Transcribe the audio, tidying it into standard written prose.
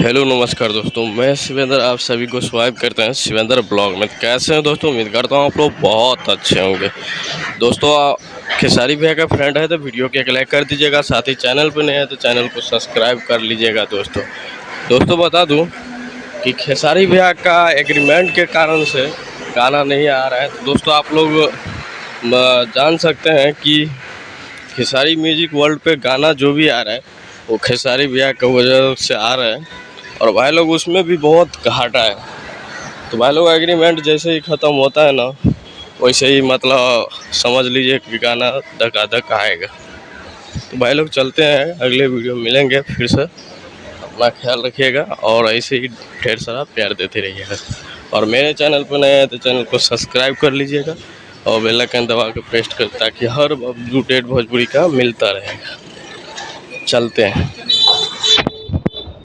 Hello नमस्कार दोस्तों, मैं शिवेंद्र आप सभी को स्वागत करते हैं शिवेंद्र ब्लॉग में। कैसे हैं दोस्तों? उम्मीद करता हूँ आप लोग बहुत अच्छे होंगे। दोस्तों खेसारी भैया का फ्रेंड है तो वीडियो को एक लाइक कर दीजिएगा, साथ ही चैनल पर नए हैं तो चैनल को सब्सक्राइब कर लीजिएगा। दोस्तों बता दूं कि खेसारी भैया का एग्रीमेंट के कारण से गाना नहीं आ रहा है। तो दोस्तों आप लोग जान सकते हैं कि खेसारी म्यूजिक वर्ल्ड पे गाना जो भी आ रहा है वो खेसारी भैया की वजह से आ रहा है, और भाई लोग उसमें भी बहुत घाटा है। तो भाई लोग एग्रीमेंट जैसे ही ख़त्म होता है ना, वैसे ही मतलब समझ लीजिए कि गाना धक आएगा। तो भाई लोग चलते हैं, अगले वीडियो मिलेंगे फिर से। अपना ख्याल रखिएगा और ऐसे ही ढेर सारा प्यार देते रहिएगा। और मेरे चैनल पर नए हैं तो चैनल को सब्सक्राइब कर लीजिएगा और बेल आइकन दबा के प्रेस कर, ताकि हर अपडेट भोजपुरी का मिलता रहेगा। चलते हैं।